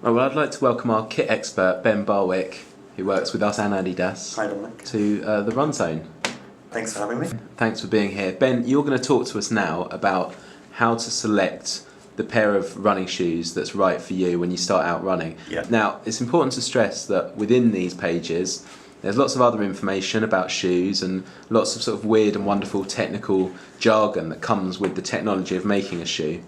Oh, well, I'd like to welcome our kit expert, Ben Barwick, who works with us and Adidas, Hi, Dominic. to the Run Zone. Thanks for having me. Thanks for being here. Ben, you're going to talk to us now about how to select the pair of running shoes that's right for you when you start out running. Yeah. Now, it's important to stress that within these pages, there's lots of other information about shoes and lots of sort of weird and wonderful technical jargon that comes with the technology of making a shoe.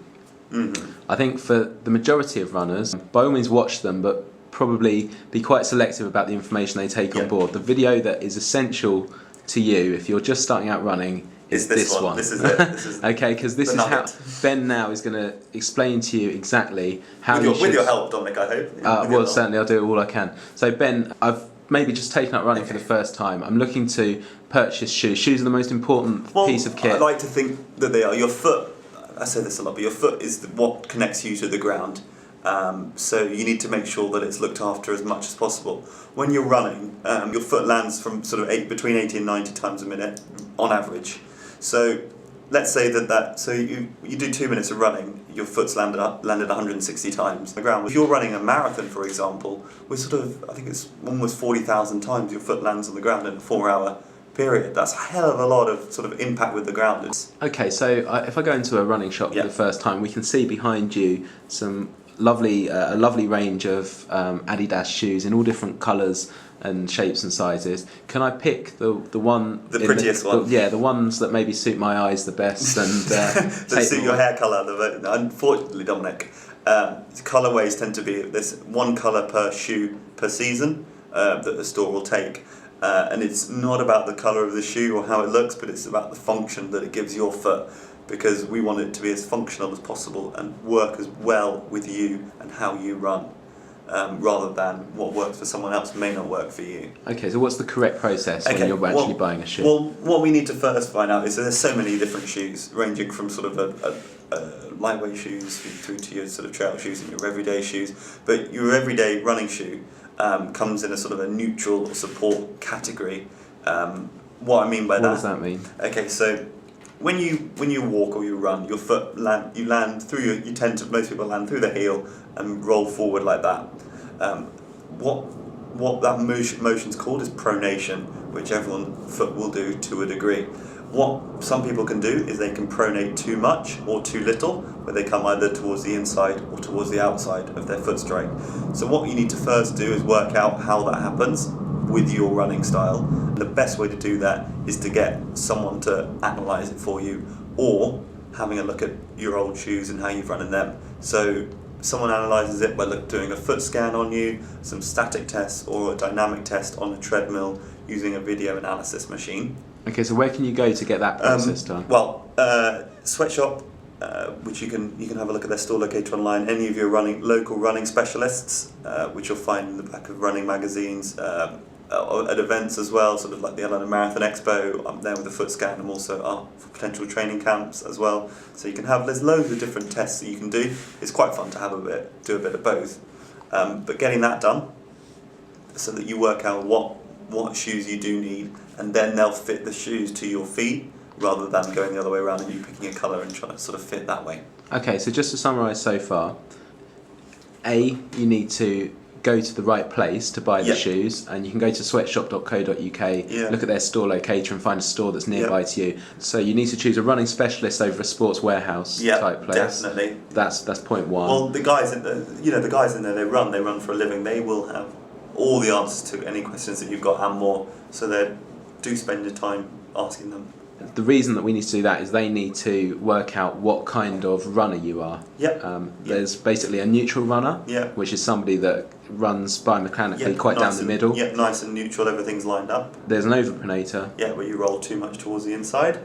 Mm-hmm. I think for the majority of runners, by all means watch them, but probably be quite selective about the information they take on board. The video that is essential to you if you're just starting out running is this one. This is it. This is okay, because this is how Ben now is going to explain to you exactly how with your help, Dominic, I hope. Well, certainly I'll do all I can. So Ben, I've maybe just taken up running for the first time. I'm looking to purchase shoes. Shoes are the most important piece of kit. I like to think that they are. Your foot, I say this a lot, but your foot is what connects you to the ground. So you need to make sure that it's looked after as much as possible. When you're running, your foot lands from sort of between 80 and 90 times a minute on average. So let's say so you do 2 minutes of running, your foot's landed 160 times on the ground. If you're running a marathon, for example, I think it's almost 40,000 times your foot lands on the ground in a 4-hour period. That's a hell of a lot of sort of impact with the ground. Okay, so if I go into a running shop for the first time, we can see behind you some a lovely range of Adidas shoes in all different colours and shapes and sizes. Can I pick the prettiest one? The ones that maybe suit my eyes the best and that suit your hair colour. Unfortunately, Dominic, colourways tend to be there's one colour per shoe per season that the store will take. And it's not about the colour of the shoe or how it looks, but it's about the function that it gives your foot, because we want it to be as functional as possible and work as well with you and how you run, rather than what works for someone else may not work for you. Okay, so what's the correct process when you're actually buying a shoe? Well, what we need to first find out is that there's so many different shoes, ranging from sort of a lightweight shoes through to your sort of trail shoes and your everyday shoes. But your everyday running shoe comes in a sort of a neutral or support category. What I mean by that... What does that mean? Okay, so when you walk or you run, your foot land through most people land through the heel and roll forward like that. What that motion's called is pronation, which everyone's foot will do to a degree. What some people can do is they can pronate too much or too little, where they come either towards the inside or towards the outside of their foot strike. So what you need to first do is work out how that happens with your running style. The best way to do that is to get someone to analyse it for you, or having a look at your old shoes and how you've run in them. So someone analyses it by doing a foot scan on you, some static tests, or a dynamic test on a treadmill using a video analysis machine. Okay, so where can you go to get that process done? Well, Sweatshop, which you can have a look at their store locator online. Any of your local running specialists, which you'll find in the back of running magazines, at events as well, sort of like the London Marathon Expo. I'm there with a foot scan. I'm also for potential training camps as well. So you can there's loads of different tests that you can do. It's quite fun to do a bit of both. But getting that done, so that you work out what shoes you do need, and then they'll fit the shoes to your feet, rather than going the other way around and you picking a colour and trying to sort of fit that way. Okay, so just to summarise so far, you need to go to the right place to buy the shoes, and you can go to sweatshop.co.uk, look at their store locator and find a store that's nearby to you. So you need to choose a running specialist over a sports warehouse type place. Definitely. That's point one. Well, the guys in there, they run for a living. They will have all the answers to any questions that you've got and more. So do spend your time asking them. The reason that we need to do that is they need to work out what kind of runner you are. There's basically a neutral runner, which is somebody that runs biomechanically quite down the middle. Nice and neutral, everything's lined up. There's an overpronator. Where you roll too much towards the inside.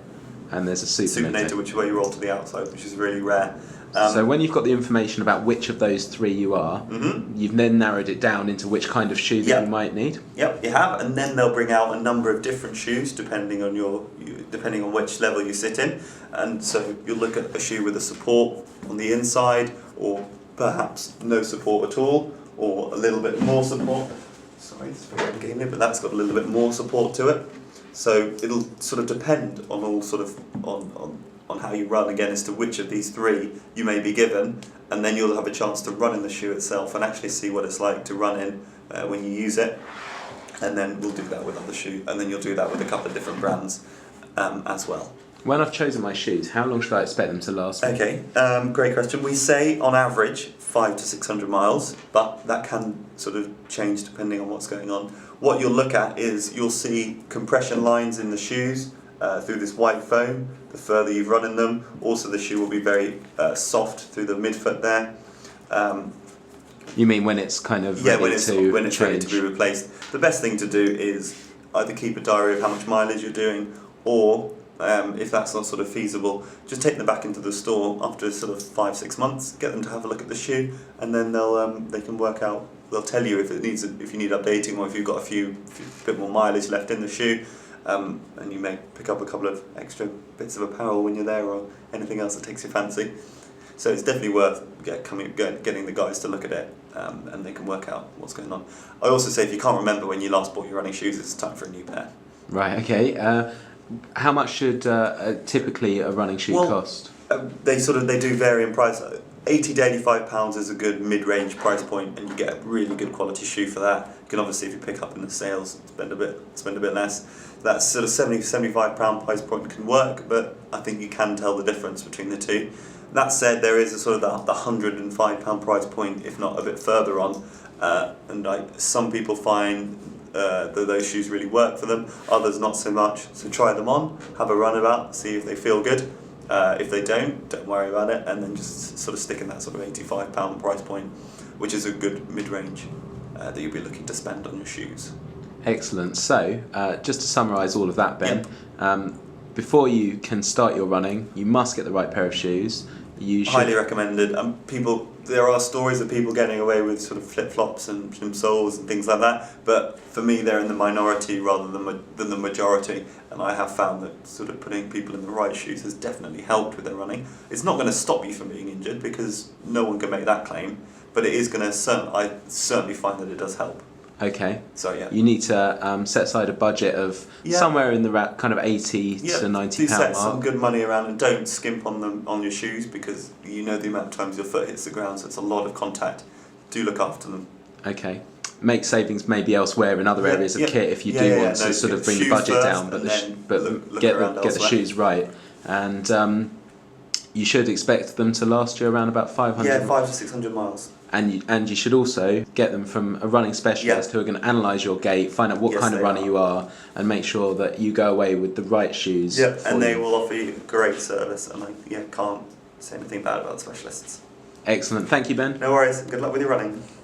And there's a supinator. Which is where you roll to the outside, which is really rare. So when you've got the information about which of those three you are, you've then narrowed it down into which kind of shoe that you might need. Yep, you have, and then they'll bring out a number of different shoes depending on which level you sit in. And so you'll look at a shoe with a support on the inside, or perhaps no support at all, or a little bit more support. Sorry, it's very ungainly, but that's got a little bit more support to it. So it'll sort of depend on all sort of on on how you run again as to which of these three you may be given, and then you'll have a chance to run in the shoe itself and actually see what it's like to run in when you use it. And then we'll do that with other shoes, and then you'll do that with a couple of different brands as well. When I've chosen my shoes, how long should I expect them to last me? Okay, great question. We say on average 500 to 600 miles, but that can sort of change depending on what's going on. What you'll look at is you'll see compression lines in the shoes through this white foam the further you've run in them. Also the shoe will be very soft through the midfoot there. You mean when it's kind of ready when it's ready to change? be replaced. The best thing to do is either keep a diary of how much mileage you're doing, or if that's not sort of feasible, just take them back into the store after sort of 5-6 months, get them to have a look at the shoe, and then they can work out. They'll tell you if you need updating, or if you've got a bit more mileage left in the shoe, and you may pick up a couple of extra bits of apparel when you're there, or anything else that takes your fancy. So it's definitely worth getting the guys to look at it, and they can work out what's going on. I also say if you can't remember when you last bought your running shoes, it's time for a new pair. Right. Okay. How much should typically a running shoe cost? They do vary in price. £80 to £85 is a good mid-range price point, and you get a really good quality shoe for that. You can obviously, if you pick up in the sales, spend a bit less. That sort of £70 to £75 price point can work, but I think you can tell the difference between the two. That said, there is a sort of the £105 price point, if not a bit further on, and some people find that those shoes really work for them, others not so much. So try them on, have a run about, see if they feel good. If they don't worry about it, and then just sort of stick in that sort of £85 price point, which is a good mid-range that you'll be looking to spend on your shoes. Excellent. So, just to summarise all of that, Ben, before you can start your running, you must get the right pair of shoes. Highly recommended. There are stories of people getting away with sort of flip-flops and soles and things like that, but for me they're in the minority rather than the majority, and I have found that sort of putting people in the right shoes has definitely helped with their running. It's not going to stop you from being injured, because no one can make that claim, but it is going to I certainly find that it does help. Okay. So yeah. You need to set aside a budget of somewhere in the kind of £80 to £90 mark. Set some good money around, and don't skimp on your shoes, because you know the amount of times your foot hits the ground, so it's a lot of contact. Do look after them. Okay. Make savings maybe elsewhere in other areas of kit if you do want to sort of bring the budget down, but get the shoes right. And you should expect them to last you around about 500. Yeah, 500 to 600 miles. And you should also get them from a running specialist who are going to analyse your gait, find out what kind of runner you are, and make sure that you go away with the right shoes. Yeah, and they will offer you great service, and I can't say anything bad about specialists. Excellent. Thank you, Ben. No worries. Good luck with your running.